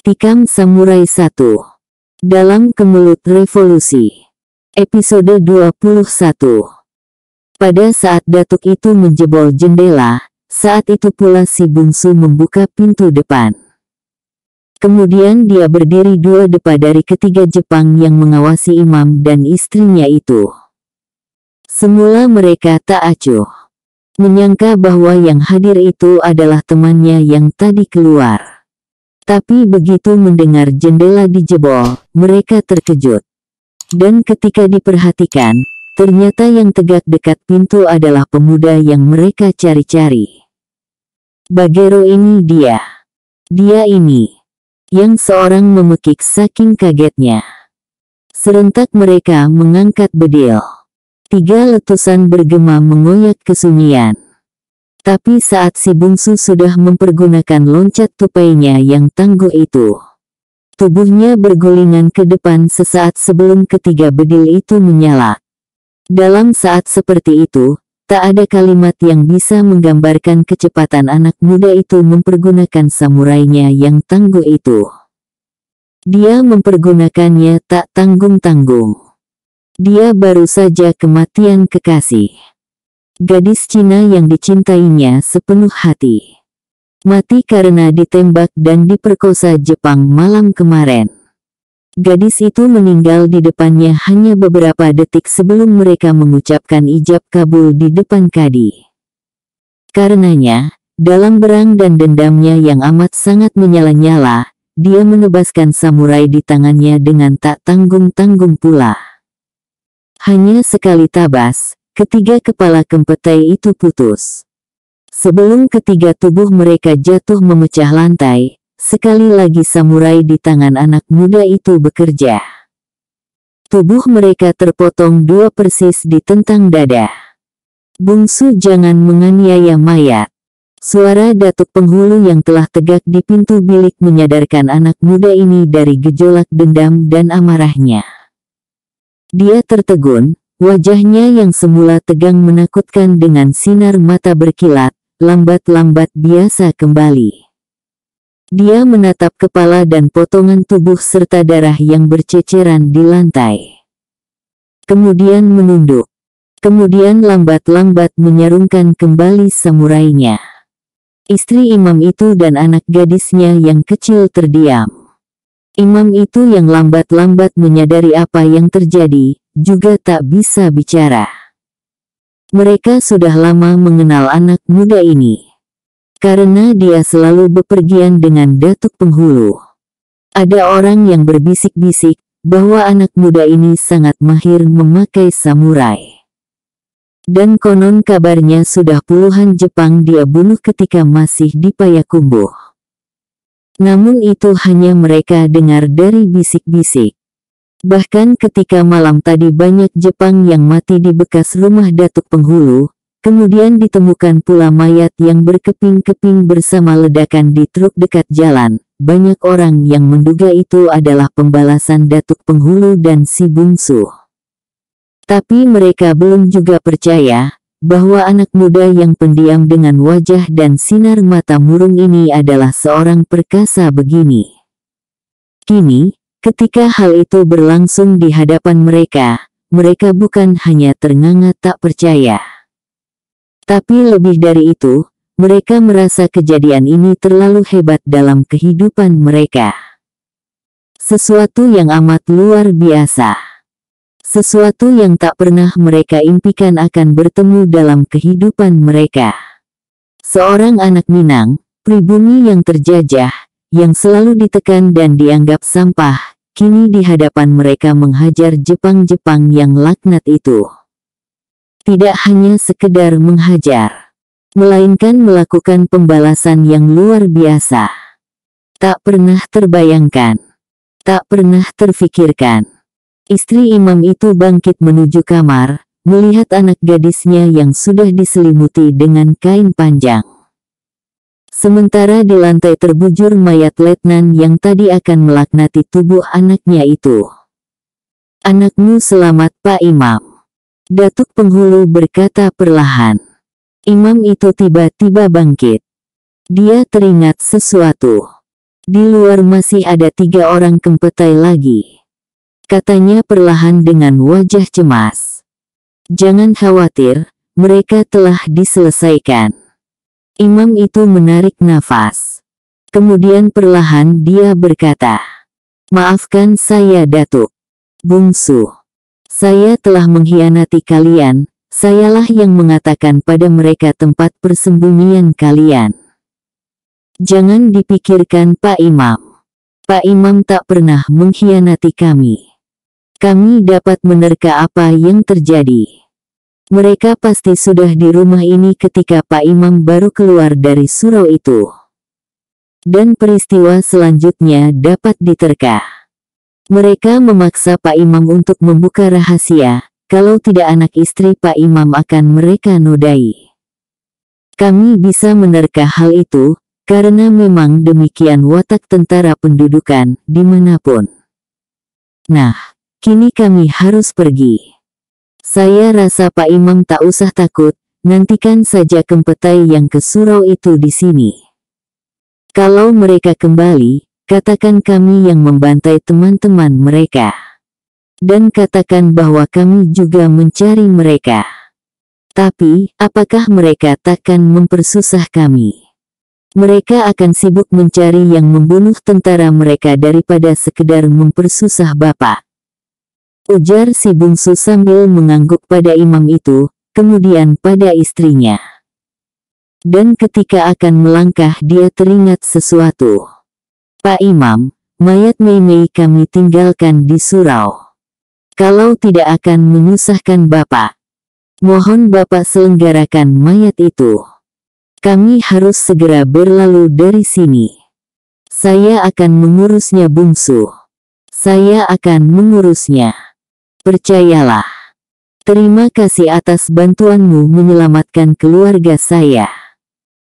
Tikam Samurai 1. Dalam Kemelut Revolusi. Episode 21. Pada saat datuk itu menjebol jendela, saat itu pula si bungsu membuka pintu depan. Kemudian dia berdiri dua depa dari ketiga Jepang yang mengawasi imam dan istrinya itu. Semula mereka tak acuh, menyangka bahwa yang hadir itu adalah temannya yang tadi keluar. Tapi begitu mendengar jendela dijebol, mereka terkejut. Dan ketika diperhatikan, ternyata yang tegak dekat pintu adalah pemuda yang mereka cari-cari. Bagero ini dia. Dia ini. Yang seorang memekik saking kagetnya. Serentak mereka mengangkat bedil. 3 letusan bergema mengoyak kesunyian. Tapi saat si bungsu sudah mempergunakan loncat tupainya yang tangguh itu, tubuhnya bergulingan ke depan sesaat sebelum ketiga bedil itu menyala. Dalam saat seperti itu, tak ada kalimat yang bisa menggambarkan kecepatan anak muda itu mempergunakan samurainya yang tangguh itu. Dia mempergunakannya tak tanggung-tanggung. Dia baru saja kematian kekasih. Gadis Cina yang dicintainya sepenuh hati. Mati karena ditembak dan diperkosa Jepang malam kemarin. Gadis itu meninggal di depannya hanya beberapa detik sebelum mereka mengucapkan ijab kabul di depan kadi. Karenanya, dalam berang dan dendamnya yang amat sangat menyala-nyala, dia menebaskan samurai di tangannya dengan tak tanggung-tanggung pula. Hanya sekali tabas, ketiga kepala kempetai itu putus. Sebelum ketiga tubuh mereka jatuh memecah lantai, sekali lagi samurai di tangan anak muda itu bekerja. Tubuh mereka terpotong dua persis di tentang dada. Bungsu, jangan menganiaya mayat. Suara datuk penghulu yang telah tegak di pintu bilik menyadarkan anak muda ini dari gejolak dendam dan amarahnya. Dia tertegun. Wajahnya yang semula tegang menakutkan dengan sinar mata berkilat, lambat-lambat biasa kembali. Dia menatap kepala dan potongan tubuh serta darah yang berceceran di lantai. Kemudian menunduk. Kemudian lambat-lambat menyarungkan kembali samurainya. Istri imam itu dan anak gadisnya yang kecil terdiam. Imam itu yang lambat-lambat menyadari apa yang terjadi, juga tak bisa bicara. Mereka sudah lama mengenal anak muda ini. Karena dia selalu bepergian dengan datuk penghulu. Ada orang yang berbisik-bisik bahwa anak muda ini sangat mahir memakai samurai. Dan konon kabarnya sudah puluhan Jepang dia bunuh ketika masih di Payakumbuh. Namun itu hanya mereka dengar dari bisik-bisik. Bahkan ketika malam tadi banyak Jepang yang mati di bekas rumah datuk penghulu, kemudian ditemukan pula mayat yang berkeping-keping bersama ledakan di truk dekat jalan. Banyak orang yang menduga itu adalah pembalasan datuk penghulu dan si bungsu. Tapi mereka belum juga percaya bahwa anak muda yang pendiam dengan wajah dan sinar mata murung ini adalah seorang perkasa begini. Kini, ketika hal itu berlangsung di hadapan mereka, mereka bukan hanya ternganga tak percaya. Tapi lebih dari itu, mereka merasa kejadian ini terlalu hebat dalam kehidupan mereka. Sesuatu yang amat luar biasa. Sesuatu yang tak pernah mereka impikan akan bertemu dalam kehidupan mereka. Seorang anak Minang, pribumi yang terjajah, yang selalu ditekan dan dianggap sampah, kini di hadapan mereka menghajar Jepang-Jepang yang laknat itu. Tidak hanya sekedar menghajar, melainkan melakukan pembalasan yang luar biasa. Tak pernah terbayangkan, tak pernah terfikirkan. Istri imam itu bangkit menuju kamar, melihat anak gadisnya yang sudah diselimuti dengan kain panjang. Sementara di lantai terbujur mayat letnan yang tadi akan melaknati tubuh anaknya itu. "Anakmu selamat, Pak Imam," datuk penghulu berkata perlahan. Imam itu tiba-tiba bangkit. Dia teringat sesuatu. Di luar masih ada 3 orang kempetai lagi. Katanya perlahan dengan wajah cemas. Jangan khawatir, mereka telah diselesaikan. Imam itu menarik nafas. Kemudian perlahan dia berkata, "Maafkan saya Datuk. Bungsu. Saya telah mengkhianati kalian, sayalah yang mengatakan pada mereka tempat persembunyian kalian." Jangan dipikirkan Pak Imam. Pak Imam tak pernah mengkhianati kami. Kami dapat menerka apa yang terjadi. Mereka pasti sudah di rumah ini ketika Pak Imam baru keluar dari surau itu. Dan peristiwa selanjutnya dapat diterka. Mereka memaksa Pak Imam untuk membuka rahasia, kalau tidak anak istri Pak Imam akan mereka nodai. Kami bisa menerka hal itu, karena memang demikian watak tentara pendudukan, dimanapun. Nah, kini kami harus pergi. Saya rasa Pak Imam tak usah takut, nantikan saja kempetai yang ke surau itu di sini. Kalau mereka kembali, katakan kami yang membantai teman-teman mereka. Dan katakan bahwa kami juga mencari mereka. Tapi, apakah mereka takkan mempersusah kami? Mereka akan sibuk mencari yang membunuh tentara mereka daripada sekedar mempersusah Bapak. Ujar si bungsu sambil mengangguk pada imam itu, kemudian pada istrinya. Dan ketika akan melangkah dia teringat sesuatu. Pak Imam, mayat Mei kami tinggalkan di surau. Kalau tidak akan menyusahkan Bapak, mohon Bapak selenggarakan mayat itu. Kami harus segera berlalu dari sini. Saya akan mengurusnya bungsu. Saya akan mengurusnya. Percayalah. Terima kasih atas bantuanmu menyelamatkan keluarga saya.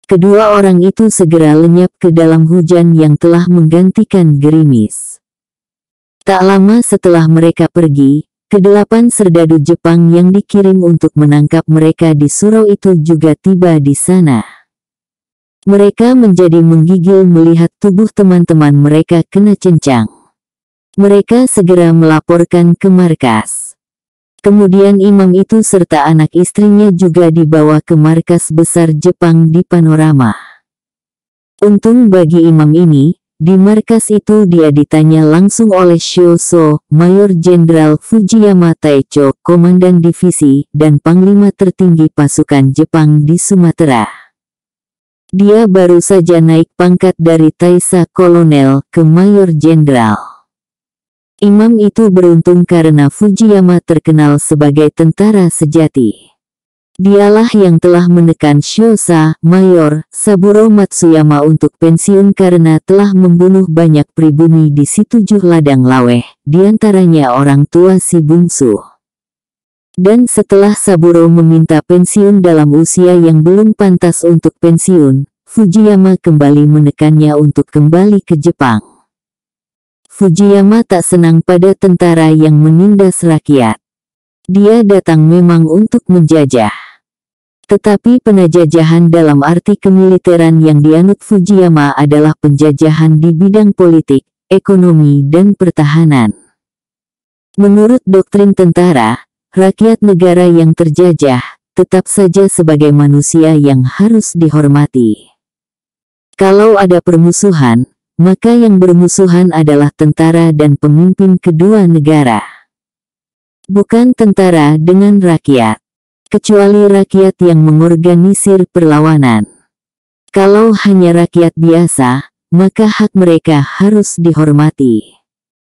Kedua orang itu segera lenyap ke dalam hujan yang telah menggantikan gerimis. Tak lama setelah mereka pergi, ke-8 serdadu Jepang yang dikirim untuk menangkap mereka di surau itu juga tiba di sana. Mereka menjadi menggigil melihat tubuh teman-teman mereka kena cencang. Mereka segera melaporkan ke markas. Kemudian imam itu serta anak istrinya juga dibawa ke markas besar Jepang di Panorama. Untung bagi imam ini, di markas itu dia ditanya langsung oleh Shioso, Mayor Jenderal Fujiyama Taicho, Komandan Divisi dan Panglima tertinggi pasukan Jepang di Sumatera. Dia baru saja naik pangkat dari Taisa Kolonel ke Mayor Jenderal. Imam itu beruntung karena Fujiyama terkenal sebagai tentara sejati. Dialah yang telah menekan Shiosa, Mayor Saburo Matsuyama untuk pensiun karena telah membunuh banyak pribumi di Si-7 Ladang Laweh, diantaranya orang tua si bungsu. Dan setelah Saburo meminta pensiun dalam usia yang belum pantas untuk pensiun, Fujiyama kembali menekannya untuk kembali ke Jepang. Fujiyama tak senang pada tentara yang menindas rakyat. Dia datang memang untuk menjajah. Tetapi penjajahan dalam arti kemiliteran yang dianut Fujiyama adalah penjajahan di bidang politik, ekonomi dan pertahanan. Menurut doktrin tentara, rakyat negara yang terjajah, tetap saja sebagai manusia yang harus dihormati. Kalau ada permusuhan, maka yang bermusuhan adalah tentara dan pemimpin kedua negara. Bukan tentara dengan rakyat. Kecuali rakyat yang mengorganisir perlawanan. Kalau hanya rakyat biasa, maka hak mereka harus dihormati.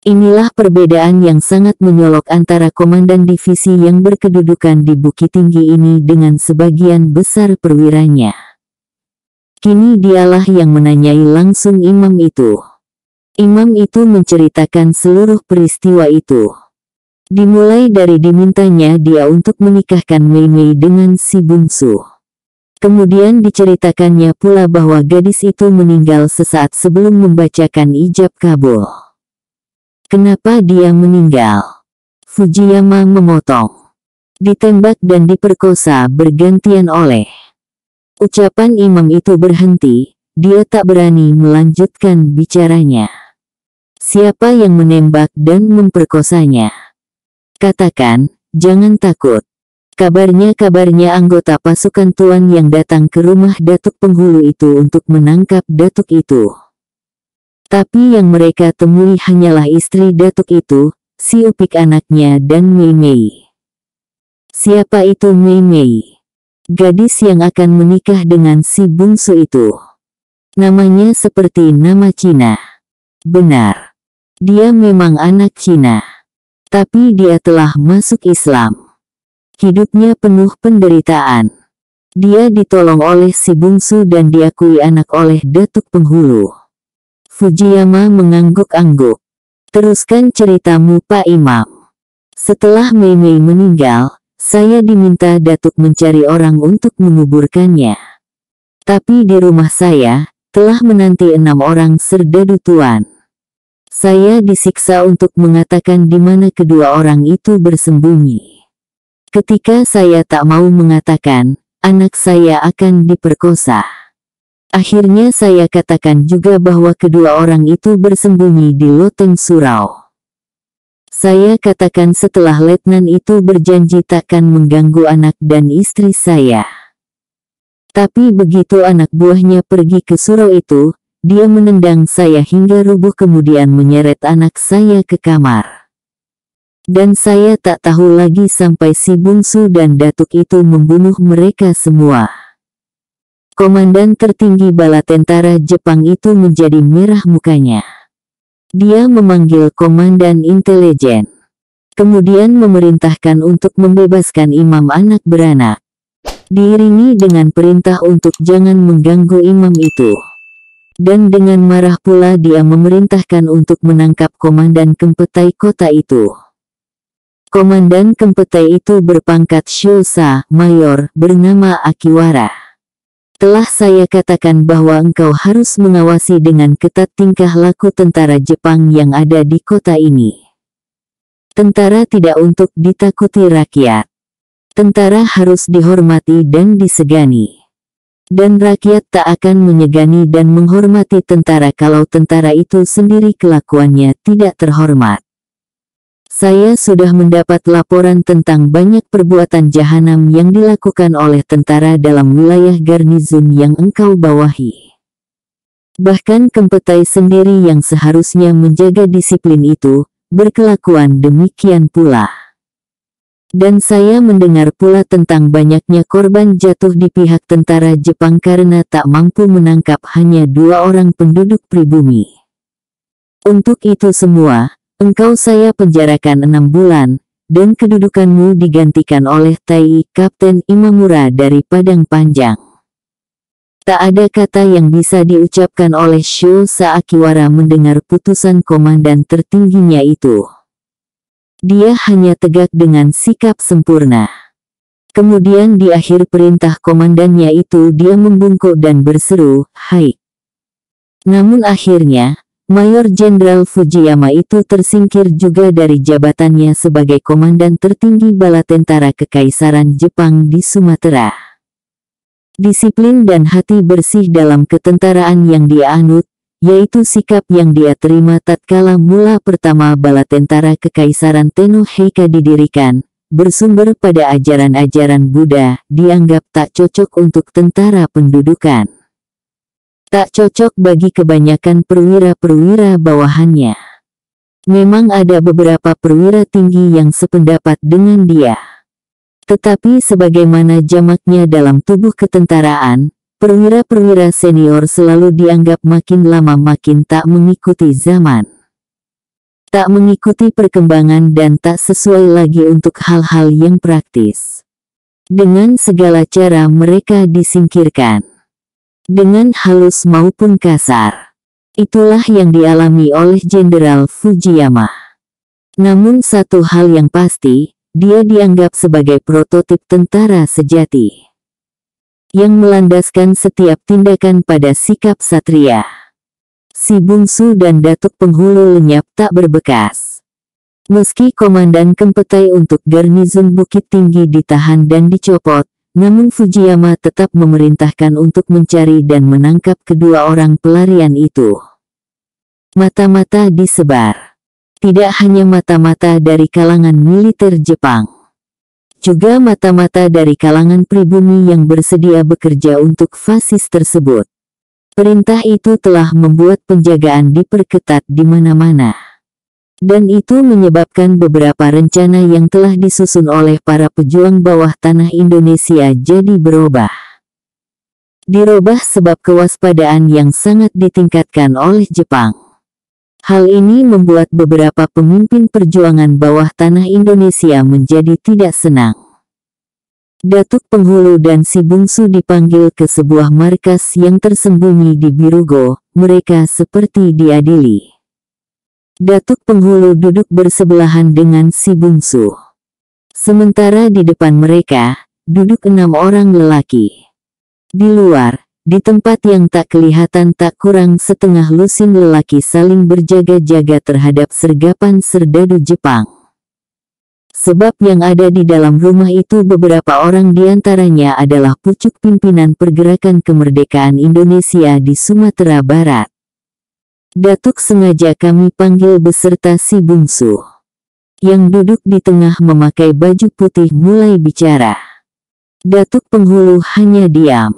Inilah perbedaan yang sangat menyolok antara komandan divisi yang berkedudukan di Bukit Tinggi ini dengan sebagian besar perwiranya. Kini dialah yang menanyai langsung imam itu. Imam itu menceritakan seluruh peristiwa itu. Dimulai dari dimintanya dia untuk menikahkan Mei dengan si bungsu. Kemudian diceritakannya pula bahwa gadis itu meninggal sesaat sebelum membacakan ijab kabul. Kenapa dia meninggal? Fujiyama memotong. Ditembak dan diperkosa bergantian oleh. Ucapan imam itu berhenti, dia tak berani melanjutkan bicaranya. Siapa yang menembak dan memperkosanya? Katakan, jangan takut. Kabarnya anggota pasukan Tuan yang datang ke rumah Datuk Penghulu itu untuk menangkap Datuk itu. Tapi yang mereka temui hanyalah istri Datuk itu, si Upik anaknya dan Mei Mei. Siapa itu Mei Mei? Gadis yang akan menikah dengan si bungsu itu. Namanya seperti nama Cina. Benar. Dia memang anak Cina. Tapi dia telah masuk Islam. Hidupnya penuh penderitaan. Dia ditolong oleh si bungsu dan diakui anak oleh Datuk Penghulu. Fujiyama mengangguk-angguk. Teruskan ceritamu, Pak Imam. Setelah Mei Mei meninggal, saya diminta Datuk mencari orang untuk menguburkannya. Tapi di rumah saya, telah menanti 6 orang serdadu Tuan. Saya disiksa untuk mengatakan di mana kedua orang itu bersembunyi. Ketika saya tak mau mengatakan, anak saya akan diperkosa. Akhirnya saya katakan juga bahwa kedua orang itu bersembunyi di loteng surau. Saya katakan setelah letnan itu berjanji takkan mengganggu anak dan istri saya. Tapi begitu anak buahnya pergi ke surau itu, dia menendang saya hingga rubuh kemudian menyeret anak saya ke kamar. Dan saya tak tahu lagi sampai si bungsu dan Datuk itu membunuh mereka semua. Komandan tertinggi bala tentara Jepang itu menjadi merah mukanya. Dia memanggil komandan intelijen. Kemudian memerintahkan untuk membebaskan imam anak beranak. Diiringi dengan perintah untuk jangan mengganggu imam itu. Dan dengan marah pula dia memerintahkan untuk menangkap komandan Kempetai kota itu. Komandan Kempetai itu berpangkat Shosa, mayor, bernama Akiwara. Telah saya katakan bahwa engkau harus mengawasi dengan ketat tingkah laku tentara Jepang yang ada di kota ini. Tentara tidak untuk ditakuti rakyat. Tentara harus dihormati dan disegani. Dan rakyat tak akan menyegani dan menghormati tentara kalau tentara itu sendiri kelakuannya tidak terhormat. Saya sudah mendapat laporan tentang banyak perbuatan jahanam yang dilakukan oleh tentara dalam wilayah garnizon yang engkau bawahi. Bahkan Kempetai sendiri yang seharusnya menjaga disiplin itu, berkelakuan demikian pula. Dan saya mendengar pula tentang banyaknya korban jatuh di pihak tentara Jepang karena tak mampu menangkap hanya 2 orang penduduk pribumi. Untuk itu semua, engkau saya penjarakan 6 bulan, dan kedudukanmu digantikan oleh Tai Kapten Imamura dari Padang Panjang. Tak ada kata yang bisa diucapkan oleh Shosa Akiwara mendengar putusan komandan tertingginya itu. Dia hanya tegak dengan sikap sempurna. Kemudian di akhir perintah komandannya itu dia membungkuk dan berseru, "Hai." Namun akhirnya, Mayor Jenderal Fujiyama itu tersingkir juga dari jabatannya sebagai komandan tertinggi bala tentara Kekaisaran Jepang di Sumatera. Disiplin dan hati bersih dalam ketentaraan yang dia anut, yaitu sikap yang dia terima tatkala mula pertama bala tentara Kekaisaran Tenno Heika didirikan, bersumber pada ajaran-ajaran Buddha, dianggap tak cocok untuk tentara pendudukan. Tak cocok bagi kebanyakan perwira-perwira bawahannya. Memang ada beberapa perwira tinggi yang sependapat dengan dia. Tetapi sebagaimana jamaknya dalam tubuh ketentaraan, perwira-perwira senior selalu dianggap makin lama makin tak mengikuti zaman. Tak mengikuti perkembangan dan tak sesuai lagi untuk hal-hal yang praktis. Dengan segala cara mereka disingkirkan. Dengan halus maupun kasar. Itulah yang dialami oleh Jenderal Fujiyama. Namun satu hal yang pasti, dia dianggap sebagai prototip tentara sejati. Yang melandaskan setiap tindakan pada sikap satria. Si bungsu dan Datuk Penghulu lenyap tak berbekas. Meski Komandan Kempetai untuk garnizon Bukit Tinggi ditahan dan dicopot, namun Fujiyama tetap memerintahkan untuk mencari dan menangkap kedua orang pelarian itu. Mata-mata disebar. Tidak hanya mata-mata dari kalangan militer Jepang, juga mata-mata dari kalangan pribumi yang bersedia bekerja untuk fasis tersebut. Perintah itu telah membuat penjagaan diperketat di mana-mana. Dan itu menyebabkan beberapa rencana yang telah disusun oleh para pejuang bawah tanah Indonesia jadi berubah. Dirubah sebab kewaspadaan yang sangat ditingkatkan oleh Jepang. Hal ini membuat beberapa pemimpin perjuangan bawah tanah Indonesia menjadi tidak senang. Datuk Penghulu dan si bungsu dipanggil ke sebuah markas yang tersembunyi di Birugo. Mereka seperti diadili. Datuk Penghulu duduk bersebelahan dengan si bungsu. Sementara di depan mereka, duduk 6 orang lelaki. Di luar, di tempat yang tak kelihatan tak kurang setengah lusin lelaki saling berjaga-jaga terhadap sergapan serdadu Jepang. Sebab yang ada di dalam rumah itu beberapa orang diantaranya adalah pucuk pimpinan pergerakan kemerdekaan Indonesia di Sumatera Barat. Datuk sengaja kami panggil beserta si bungsu. Yang duduk di tengah memakai baju putih mulai bicara. Datuk Penghulu hanya diam.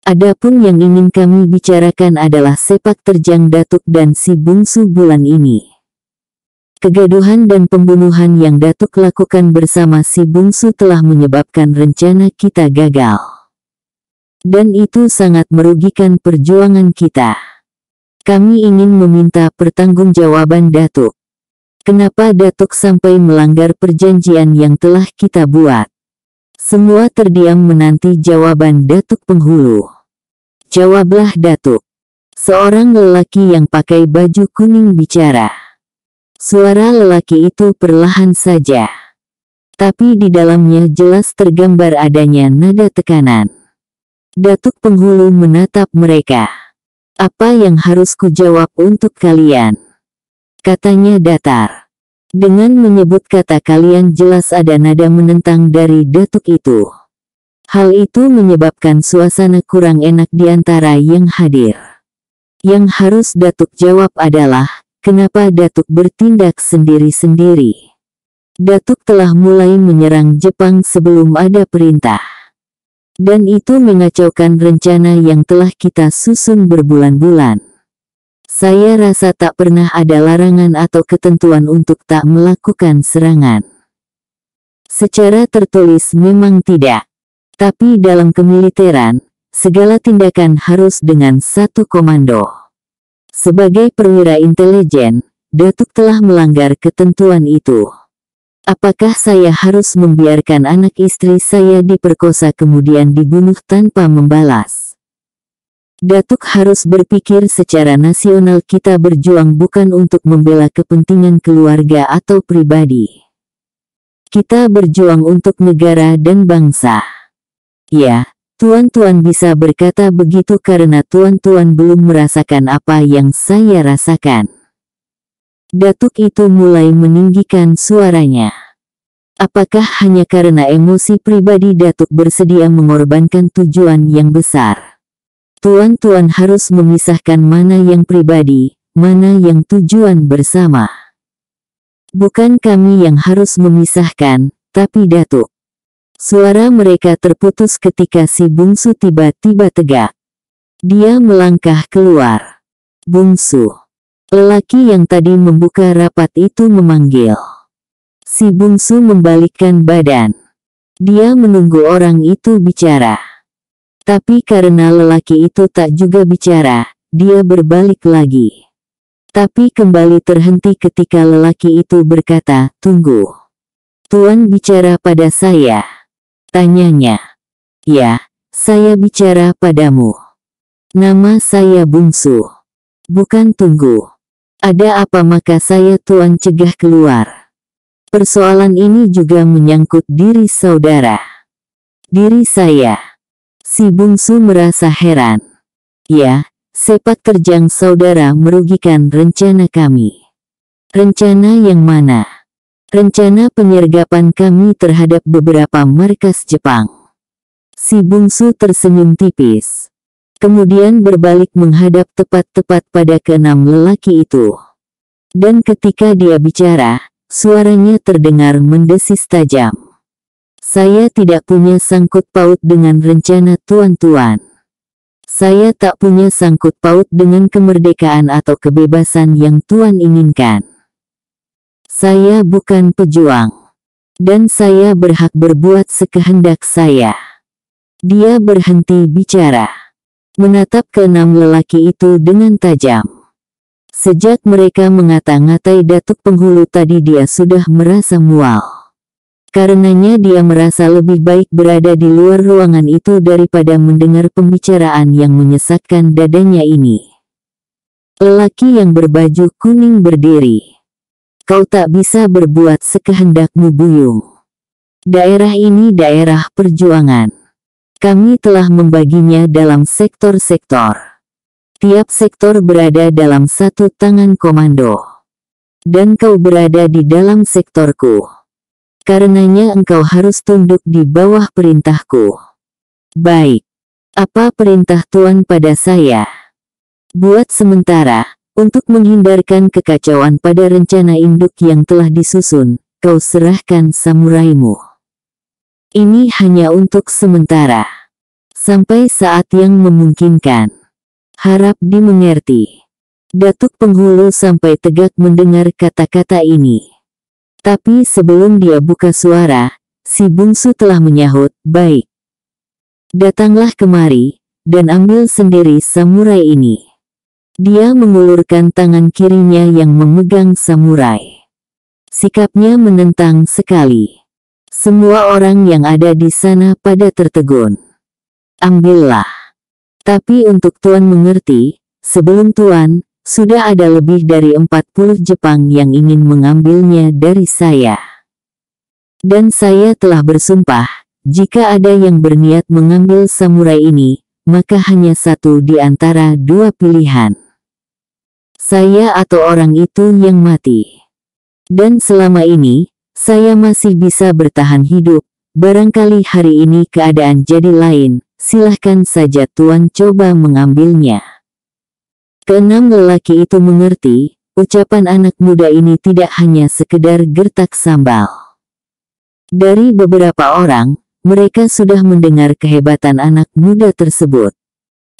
Adapun yang ingin kami bicarakan adalah sepak terjang Datuk dan si bungsu bulan ini. Kegaduhan dan pembunuhan yang Datuk lakukan bersama si bungsu telah menyebabkan rencana kita gagal. Dan itu sangat merugikan perjuangan kita. Kami ingin meminta pertanggungjawaban Datuk. Kenapa Datuk sampai melanggar perjanjian yang telah kita buat? Semua terdiam menanti jawaban Datuk Penghulu. Jawablah Datuk. Seorang lelaki yang pakai baju kuning bicara. Suara lelaki itu perlahan saja. Tapi di dalamnya jelas tergambar adanya nada tekanan. Datuk Penghulu menatap mereka. Apa yang harus kujawab untuk kalian? Katanya datar. Dengan menyebut kata kalian jelas ada nada menentang dari Datuk itu. Hal itu menyebabkan suasana kurang enak di antara yang hadir. Yang harus Datuk jawab adalah, kenapa Datuk bertindak sendiri-sendiri? Datuk telah mulai menyerang Jepang sebelum ada perintah. Dan itu mengacaukan rencana yang telah kita susun berbulan-bulan. Saya rasa tak pernah ada larangan atau ketentuan untuk tak melakukan serangan. Secara tertulis memang tidak. Tapi dalam kemiliteran, segala tindakan harus dengan satu komando. Sebagai perwira intelijen, Datuk telah melanggar ketentuan itu. Apakah saya harus membiarkan anak istri saya diperkosa kemudian dibunuh tanpa membalas? Datuk harus berpikir secara nasional, kita berjuang bukan untuk membela kepentingan keluarga atau pribadi. Kita berjuang untuk negara dan bangsa. Ya, tuan-tuan bisa berkata begitu karena tuan-tuan belum merasakan apa yang saya rasakan. Datuk itu mulai meninggikan suaranya. Apakah hanya karena emosi pribadi Datuk bersedia mengorbankan tujuan yang besar? Tuan-tuan harus memisahkan mana yang pribadi, mana yang tujuan bersama. Bukan kami yang harus memisahkan, tapi Datuk. Suara mereka terputus ketika si bungsu tiba-tiba tegak. Dia melangkah keluar. Bungsu. Lelaki yang tadi membuka rapat itu memanggil. Si bungsu membalikkan badan. Dia menunggu orang itu bicara. Tapi karena lelaki itu tak juga bicara, dia berbalik lagi. Tapi kembali terhenti ketika lelaki itu berkata, "Tunggu. Tuan bicara pada saya?" Tanyanya. "Ya, saya bicara padamu. Nama saya Bungsu. Bukan Tunggu. Ada apa maka saya tuan cegah keluar? Persoalan ini juga menyangkut diri saudara. Diri saya." Si bungsu merasa heran. "Ya, sepak terjang saudara merugikan rencana kami." "Rencana yang mana?" "Rencana penyergapan kami terhadap beberapa markas Jepang." Si bungsu tersenyum tipis. Kemudian berbalik menghadap tepat-tepat pada keenam lelaki itu. Dan ketika dia bicara, suaranya terdengar mendesis tajam. Saya tidak punya sangkut paut dengan rencana tuan-tuan. Saya tak punya sangkut paut dengan kemerdekaan atau kebebasan yang tuan inginkan. Saya bukan pejuang. Dan saya berhak berbuat sekehendak saya. Dia berhenti bicara. Menatap keenam lelaki itu dengan tajam. Sejak mereka ngata-ngatai Datuk Penghulu tadi dia sudah merasa mual. Karenanya dia merasa lebih baik berada di luar ruangan itu daripada mendengar pembicaraan yang menyesatkan dadanya ini. Lelaki yang berbaju kuning berdiri. Kau tak bisa berbuat sekehendakmu, Buyung. Daerah ini daerah perjuangan. Kami telah membaginya dalam sektor-sektor. Tiap sektor berada dalam satu tangan komando. Dan kau berada di dalam sektorku. Karenanya engkau harus tunduk di bawah perintahku. Baik. Apa perintah tuan pada saya? Buat sementara, untuk menghindarkan kekacauan pada rencana induk yang telah disusun, kau serahkan samuraimu. Ini hanya untuk sementara. Sampai saat yang memungkinkan. Harap dimengerti. Datuk Penghulu sampai tegak mendengar kata-kata ini. Tapi sebelum dia buka suara, si bungsu telah menyahut, baik. Datanglah kemari, dan ambil sendiri samurai ini. Dia mengulurkan tangan kirinya yang memegang samurai. Sikapnya menentang sekali. Semua orang yang ada di sana pada tertegun. Ambillah. Tapi untuk tuan mengerti, sebelum tuan, sudah ada lebih dari 40 Jepang yang ingin mengambilnya dari saya. Dan saya telah bersumpah, jika ada yang berniat mengambil samurai ini, maka hanya satu di antara dua pilihan. Saya atau orang itu yang mati. Dan selama ini, saya masih bisa bertahan hidup. Barangkali hari ini keadaan jadi lain, silahkan saja tuan coba mengambilnya. Keenam lelaki itu mengerti, ucapan anak muda ini tidak hanya sekedar gertak sambal. Dari beberapa orang, mereka sudah mendengar kehebatan anak muda tersebut.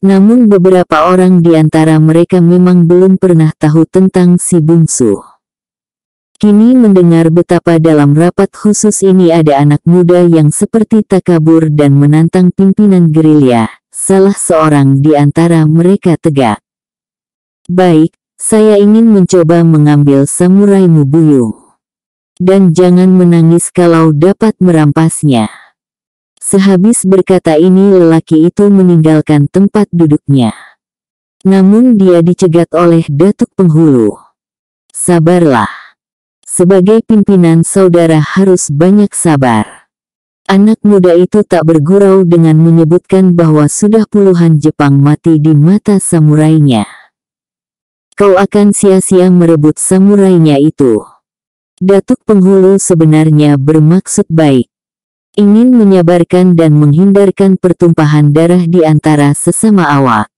Namun beberapa orang di antara mereka memang belum pernah tahu tentang si bungsu. Kini mendengar betapa dalam rapat khusus ini ada anak muda yang seperti takabur dan menantang pimpinan gerilya, salah seorang di antara mereka tegak. Baik, saya ingin mencoba mengambil samuraimu, Buyung. Dan jangan menangis kalau dapat merampasnya. Sehabis berkata ini lelaki itu meninggalkan tempat duduknya. Namun dia dicegat oleh Datuk Penghulu. Sabarlah. Sebagai pimpinan saudara harus banyak sabar. Anak muda itu tak bergurau dengan menyebutkan bahwa sudah puluhan Jepang mati di mata samurainya. Kau akan sia-sia merebut samurainya itu. Datuk Penghulu sebenarnya bermaksud baik. Ingin menyabarkan dan menghindarkan pertumpahan darah di antara sesama awak.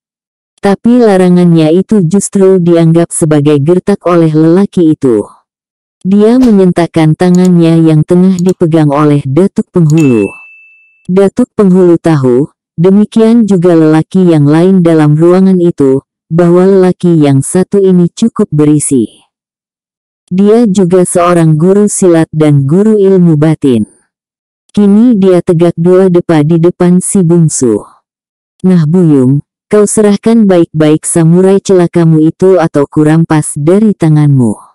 Tapi larangannya itu justru dianggap sebagai gertak oleh lelaki itu. Dia menyentakkan tangannya yang tengah dipegang oleh Datuk Penghulu. Datuk Penghulu tahu, demikian juga lelaki yang lain dalam ruangan itu, bahwa lelaki yang satu ini cukup berisi. Dia juga seorang guru silat dan guru ilmu batin. Kini dia tegak dua depa di depan si bungsu. Nah Buyung, kau serahkan baik-baik samurai celakamu itu atau kurampas dari tanganmu.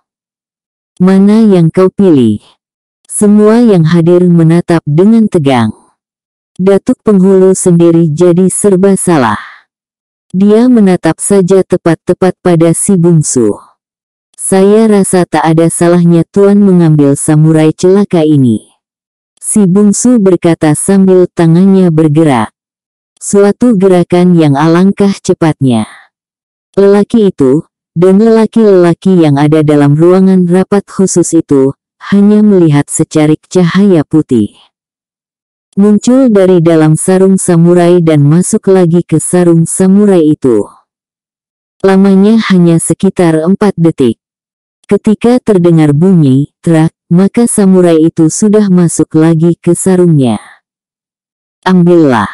Mana yang kau pilih? Semua yang hadir menatap dengan tegang. Datuk Penghulu sendiri jadi serba salah. Dia menatap saja tepat-tepat pada si bungsu. Saya rasa tak ada salahnya tuan mengambil samurai celaka ini. Si bungsu berkata sambil tangannya bergerak. Suatu gerakan yang alangkah cepatnya. Lelaki itu, dan lelaki-lelaki yang ada dalam ruangan rapat khusus itu, hanya melihat secarik cahaya putih. muncul dari dalam sarung samurai dan masuk lagi ke sarung samurai itu. Lamanya hanya sekitar 4 detik. Ketika terdengar bunyi, trak, maka samurai itu sudah masuk lagi ke sarungnya. Ambillah,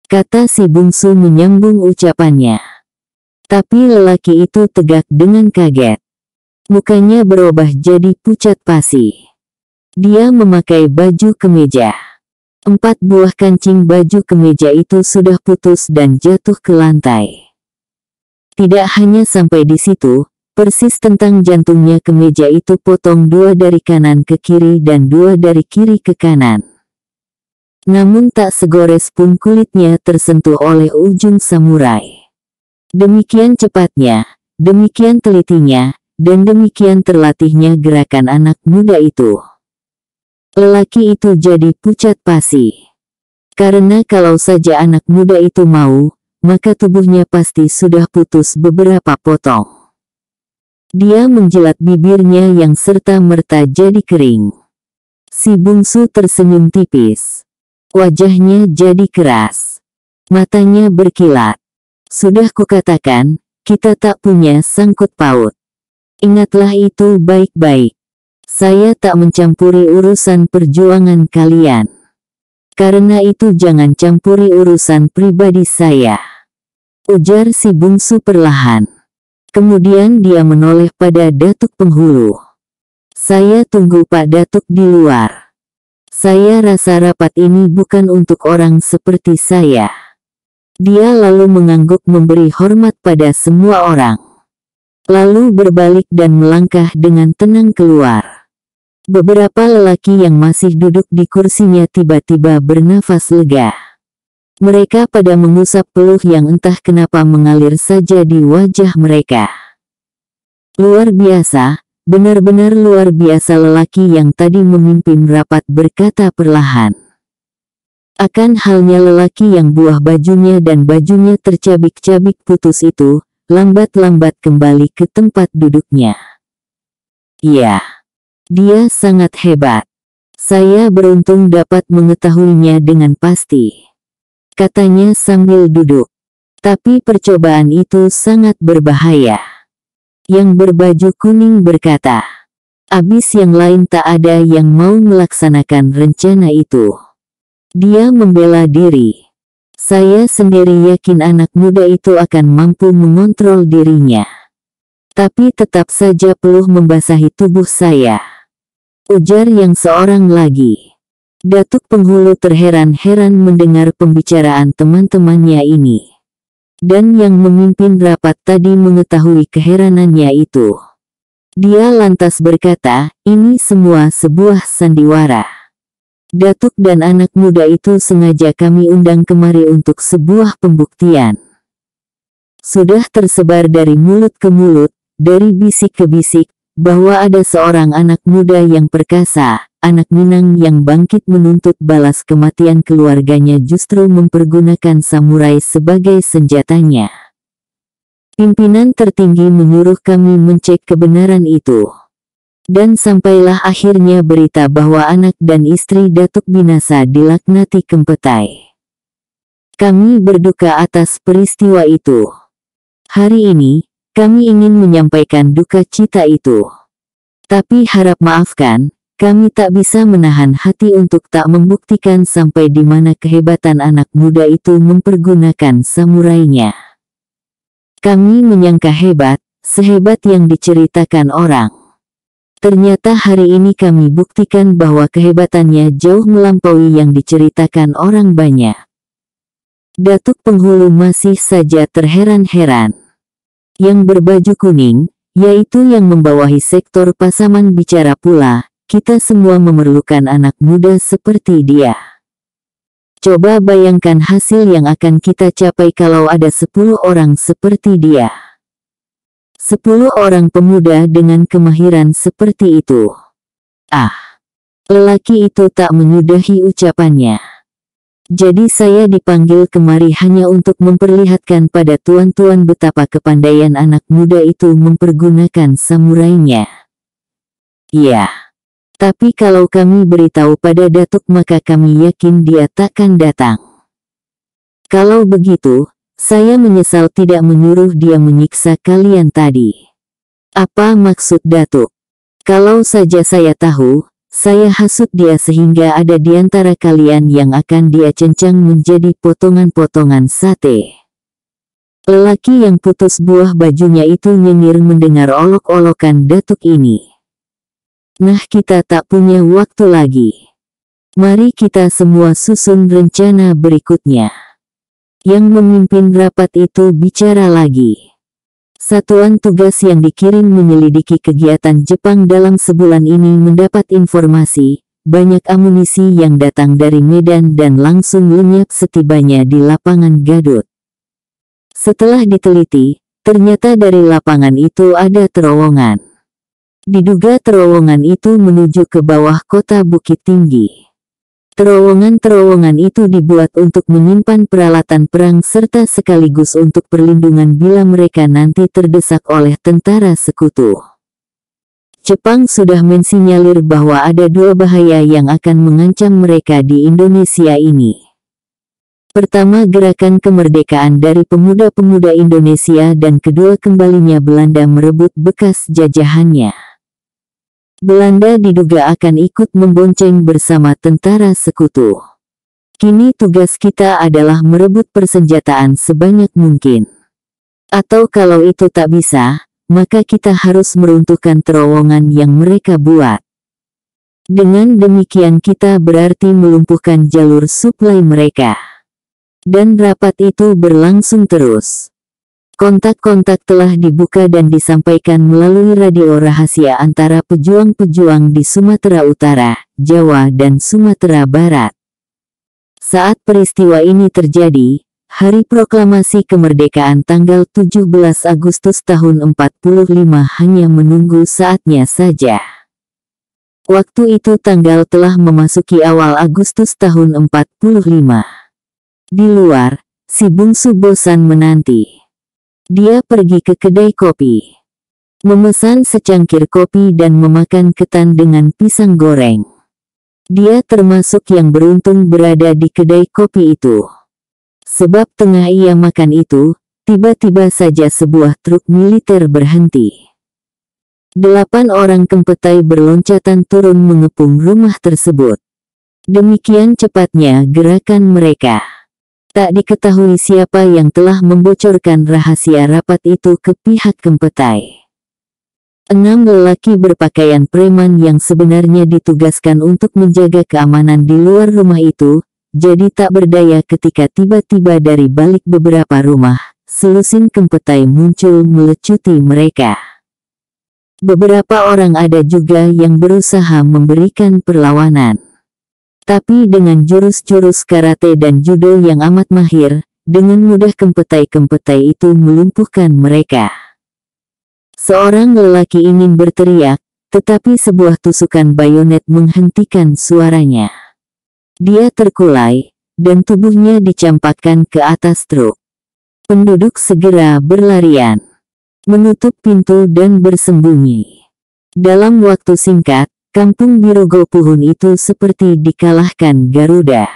kata si bungsu menyambung ucapannya. Tapi lelaki itu tegak dengan kaget. Mukanya berubah jadi pucat pasi. Dia memakai baju kemeja. 4 buah kancing baju kemeja itu sudah putus dan jatuh ke lantai. Tidak hanya sampai di situ, persis tentang jantungnya kemeja itu potong 2 dari kanan ke kiri dan 2 dari kiri ke kanan. Namun tak segores pun kulitnya tersentuh oleh ujung samurai. Demikian cepatnya, demikian telitinya, dan demikian terlatihnya gerakan anak muda itu. Lelaki itu jadi pucat pasi. Karena kalau saja anak muda itu mau, maka tubuhnya pasti sudah putus beberapa potong. Dia menjilat bibirnya yang serta-merta jadi kering. Si bungsu tersenyum tipis. Wajahnya jadi keras. Matanya berkilat. Sudah kukatakan, kita tak punya sangkut paut. Ingatlah itu baik-baik. Saya tak mencampuri urusan perjuangan kalian. Karena itu jangan campuri urusan pribadi saya. Ujar si bungsu perlahan. Kemudian dia menoleh pada Datuk Penghulu. Saya tunggu Pak Datuk di luar. Saya rasa rapat ini bukan untuk orang seperti saya. Dia lalu mengangguk memberi hormat pada semua orang. Lalu berbalik dan melangkah dengan tenang keluar. Beberapa lelaki yang masih duduk di kursinya tiba-tiba bernafas lega. Mereka pada mengusap peluh yang entah kenapa mengalir saja di wajah mereka. Luar biasa, benar-benar luar biasa, lelaki yang tadi memimpin rapat berkata perlahan. Akan halnya lelaki yang buah bajunya dan bajunya tercabik-cabik putus itu, lambat-lambat kembali ke tempat duduknya. Iya. Dia sangat hebat. Saya beruntung dapat mengetahuinya dengan pasti. Katanya sambil duduk. Tapi percobaan itu sangat berbahaya. Yang berbaju kuning berkata. Abis yang lain tak ada yang mau melaksanakan rencana itu. Dia membela diri. Saya sendiri yakin anak muda itu akan mampu mengontrol dirinya. Tapi tetap saja peluh membasahi tubuh saya. Ujar yang seorang lagi. Datuk Penghulu terheran-heran mendengar pembicaraan teman-temannya ini. Dan yang memimpin rapat tadi mengetahui keheranannya itu. Dia lantas berkata, ini semua sebuah sandiwara. Datuk dan anak muda itu sengaja kami undang kemari untuk sebuah pembuktian. Sudah tersebar dari mulut ke mulut, dari bisik ke bisik, bahwa ada seorang anak muda yang perkasa, anak Minang yang bangkit menuntut balas kematian keluarganya justru mempergunakan samurai sebagai senjatanya. Pimpinan tertinggi menyuruh kami mencek kebenaran itu. Dan sampailah akhirnya berita bahwa anak dan istri Datuk binasa dilaknati Kempetai. Kami berduka atas peristiwa itu. Hari ini, kami ingin menyampaikan duka cita itu. Tapi harap maafkan, kami tak bisa menahan hati untuk tak membuktikan sampai di mana kehebatan anak muda itu mempergunakan samurainya. Kami menyangka hebat, sehebat yang diceritakan orang. Ternyata hari ini kami buktikan bahwa kehebatannya jauh melampaui yang diceritakan orang banyak. Datuk Penghulu masih saja terheran-heran. Yang berbaju kuning, yaitu yang membawahi sektor Pasaman bicara pula, kita semua memerlukan anak muda seperti dia. Coba bayangkan hasil yang akan kita capai kalau ada 10 orang seperti dia. 10 orang pemuda dengan kemahiran seperti itu. Lelaki itu tak menyudahi ucapannya. Jadi saya dipanggil kemari hanya untuk memperlihatkan pada tuan-tuan betapa kepandaian anak muda itu mempergunakan samurainya. Iya. Tapi kalau kami beritahu pada Datuk maka kami yakin dia takkan datang. Kalau begitu, saya menyesal tidak menyuruh dia menyiksa kalian tadi. Apa maksud Datuk? Kalau saja saya tahu, saya hasut dia sehingga ada di antara kalian yang akan dia cencang menjadi potongan-potongan sate. Lelaki yang putus buah bajunya itu nyengir mendengar olok-olokan Datuk ini. Nah, kita tak punya waktu lagi. Mari kita semua susun rencana berikutnya. Yang memimpin rapat itu bicara lagi. Satuan tugas yang dikirim menyelidiki kegiatan Jepang dalam sebulan ini mendapat informasi, banyak amunisi yang datang dari Medan dan langsung lenyap setibanya di lapangan Gadut. Setelah diteliti, ternyata dari lapangan itu ada terowongan. Diduga terowongan itu menuju ke bawah kota Bukit Tinggi. Terowongan-terowongan itu dibuat untuk menyimpan peralatan perang serta sekaligus untuk perlindungan bila mereka nanti terdesak oleh tentara sekutu. Jepang sudah mensinyalir bahwa ada dua bahaya yang akan mengancam mereka di Indonesia ini. Pertama, gerakan kemerdekaan dari pemuda-pemuda Indonesia, dan kedua, kembalinya Belanda merebut bekas jajahannya. Belanda diduga akan ikut membonceng bersama tentara sekutu. Kini tugas kita adalah merebut persenjataan sebanyak mungkin. Atau kalau itu tak bisa, maka kita harus meruntuhkan terowongan yang mereka buat. Dengan demikian kita berarti melumpuhkan jalur suplai mereka. Dan rapat itu berlangsung terus. Kontak-kontak telah dibuka dan disampaikan melalui radio rahasia antara pejuang-pejuang di Sumatera Utara, Jawa dan Sumatera Barat. Saat peristiwa ini terjadi, Hari Proklamasi Kemerdekaan tanggal 17 Agustus tahun 45 hanya menunggu saatnya saja. Waktu itu tanggal telah memasuki awal Agustus tahun 45. Di luar, si bungsu bosan menanti. Dia pergi ke kedai kopi, memesan secangkir kopi dan memakan ketan dengan pisang goreng. Dia termasuk yang beruntung berada di kedai kopi itu. Sebab tengah ia makan itu, tiba-tiba saja sebuah truk militer berhenti. 8 orang kempetai berloncatan turun mengepung rumah tersebut. Demikian cepatnya gerakan mereka. Tak diketahui siapa yang telah membocorkan rahasia rapat itu ke pihak kempetai. 6 lelaki berpakaian preman yang sebenarnya ditugaskan untuk menjaga keamanan di luar rumah itu, jadi tak berdaya ketika tiba-tiba dari balik beberapa rumah, selusin kempetai muncul melecuti mereka. Beberapa orang ada juga yang berusaha memberikan perlawanan. Tapi dengan jurus-jurus karate dan judo yang amat mahir, dengan mudah kempetai-kempetai itu melumpuhkan mereka. Seorang lelaki ingin berteriak, tetapi sebuah tusukan bayonet menghentikan suaranya. Dia terkulai, dan tubuhnya dicampakkan ke atas truk. Penduduk segera berlarian, menutup pintu dan bersembunyi. Dalam waktu singkat, Kampung Birogopuhun itu seperti dikalahkan Garuda.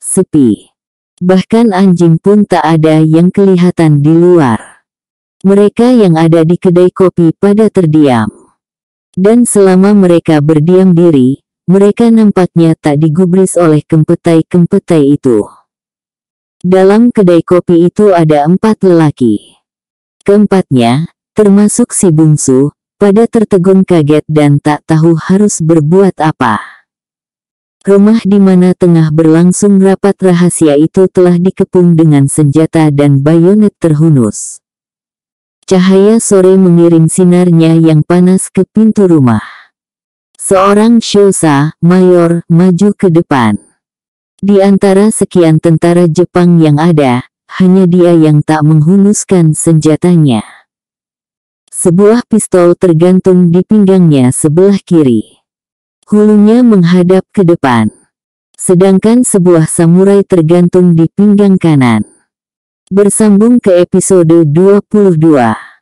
Sepi. Bahkan anjing pun tak ada yang kelihatan di luar. Mereka yang ada di kedai kopi pada terdiam. Dan selama mereka berdiam diri, mereka nampaknya tak digubris oleh kempetai-kempetai itu. Dalam kedai kopi itu ada 4 lelaki. Keempatnya, termasuk si bungsu, pada tertegun kaget dan tak tahu harus berbuat apa. Rumah di mana tengah berlangsung rapat rahasia itu telah dikepung dengan senjata dan bayonet terhunus. Cahaya sore mengirim sinarnya yang panas ke pintu rumah. Seorang Shosa, mayor, maju ke depan. Di antara sekian tentara Jepang yang ada, hanya dia yang tak menghunuskan senjatanya. Sebuah pistol tergantung di pinggangnya sebelah kiri. Hulunya menghadap ke depan. Sedangkan sebuah samurai tergantung di pinggang kanan. Bersambung ke episode 22.